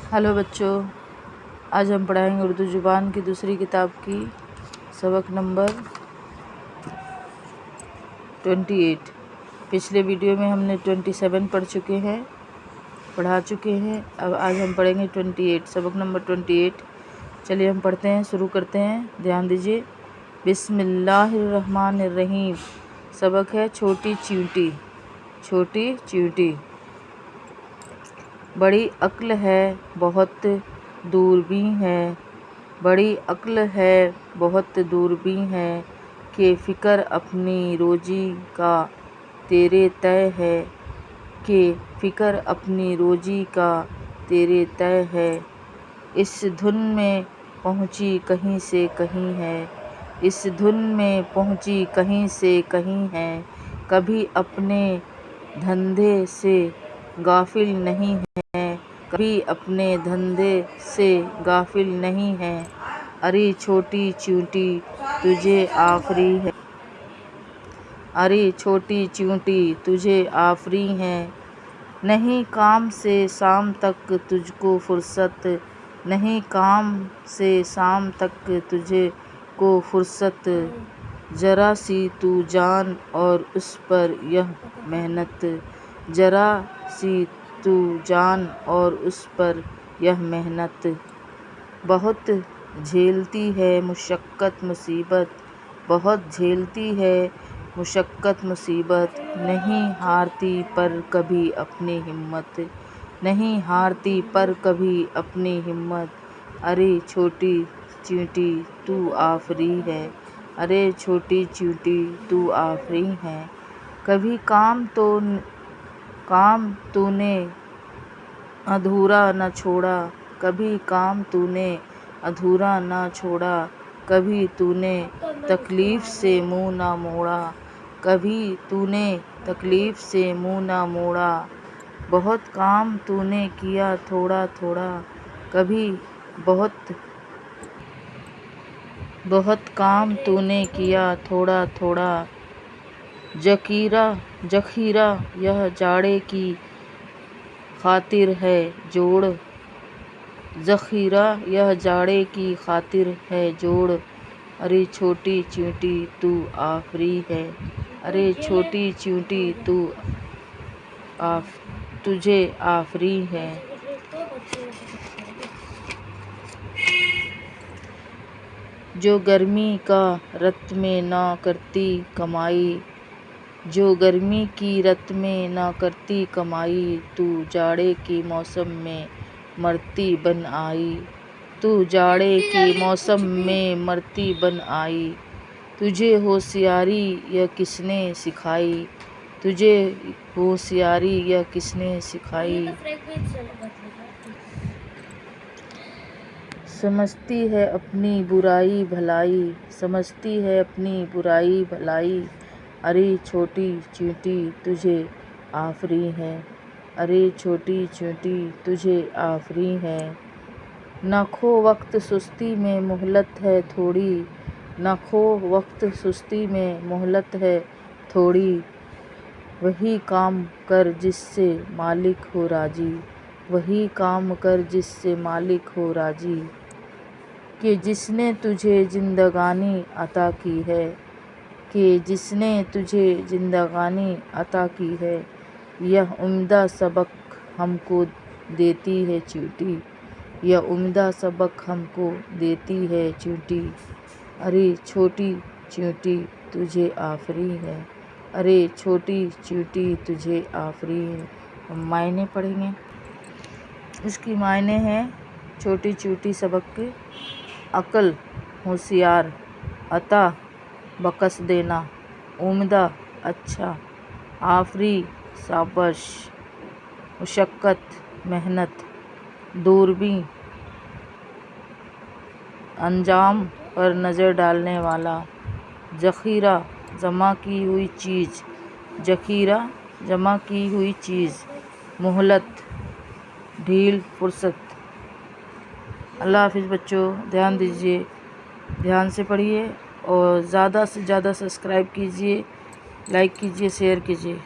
Hello बच्चों, आज हम पढ़ाएंगे उर्दू ज़ुबान की दूसरी किताब की सबक नंबर 28। पिछले वीडियो में हमने 27 पढ़ा चुके हैं। अब आज हम पढ़ेंगे 28, सबक नंबर 28। चलिए हम पढ़ते हैं, शुरू करते हैं। ध्यान दीजिए। बिस्मिल्लाहिर्रहमानिर्रहीम। सबक है छोटी चींटी। छोटी चींटी। बड़ी अक्ल है बहुत दूरबीन है, बड़ी अक्ल है बहुत दूरबीन है, कि फ़िक्र अपनी रोज़ी का तेरे तय है, कि फ़िक्र अपनी रोज़ी का तेरे तय है। इस धुन में पहुँची कहीं से कहीं है, इस धुन में पहुँची कहीं से कहीं है, कभी अपने धंधे से गाफिल नहीं है, कभी अपने धंधे से गाफिल नहीं है। अरे छोटी चींटी तुझे आफरी है, अरे छोटी चींटी तुझे आफरी है। नहीं काम से शाम तक तुझको फुर्सत, नहीं काम से शाम तक तुझे को फुर्सत। ज़रा सी तू जान और उस पर यह मेहनत, ज़रा सी तू जान और उस पर यह मेहनत। बहुत झेलती है मुशक्क़त मुसीबत, बहुत झेलती है मुशक्क़त मुसीबत, नहीं हारती पर कभी अपनी हिम्मत, नहीं हारती पर कभी अपनी हिम्मत। अरे छोटी चींटी तू आफरी है, अरे छोटी चींटी तू आफरी है। कभी काम तूने अधूरा न छोड़ा, कभी काम तूने अधूरा न छोड़ा, कभी तूने तकलीफ़ से मुँह न मोड़ा, कभी तूने तकलीफ़ से मुँह न मोड़ा। बहुत काम तूने किया थोड़ा थोड़ा, कभी बहुत काम तूने किया थोड़ा थोड़ा। ज़ख़ीरा यह जाड़े की खातिर है जोड़, ज़ख़ीरा यह जाड़े की खातिर है जोड़। अरे छोटी चींटी तू आफरी है, अरे छोटी चींटी तुझे आफरी है। जो गर्मी का रत में ना करती कमाई, जो गर्मी की रत में ना करती कमाई, तू जाड़े के मौसम में मरती बन आई, तू जाड़े के मौसम में मरती बन आई। तुझे होशियारी यह किसने सिखाई, तुझे होशियारी यह किसने सिखाई। समझती है अपनी बुराई भलाई, समझती है अपनी बुराई भलाई। अरे छोटी चींटी तुझे आफरी है, अरे छोटी चींटी तुझे आफरी है। न खो वक्त सुस्ती में मोहलत है थोड़ी, न खो वक्त सुस्ती में मोहलत है थोड़ी। वही काम कर जिससे मालिक हो राजी, वही काम कर जिससे मालिक हो राजी। कि जिसने तुझे जिंदगानी अता की है, कि जिसने तुझे जिंदगानी अता की है, यह उम्दा सबक हमको देती है चींटी, यह उम्दा सबक हमको देती है चींटी। अरे छोटी चींटी तुझे आफरी है, अरे छोटी चींटी तुझे आफरी है। हम मायने पढ़ेंगे। इसकी मायने हैं छोटी चींटी सबक के। अक्ल होशियार, अता बख्श देना, उम्दा अच्छा, आफरी शाबाश, मुशक्क़त मेहनत, दूरबीन अंजाम पर नज़र डालने वाला, ज़ख़ीरा जमा की हुई चीज़, ज़ख़ीरा जमा की हुई चीज़, मोहलत ढील फुर्सत। अल्लाह हाफ़िज़ बच्चों। ध्यान दीजिए, ध्यान से पढ़िए और ज़्यादा से ज़्यादा सब्सक्राइब कीजिए, लाइक कीजिए, शेयर कीजिए।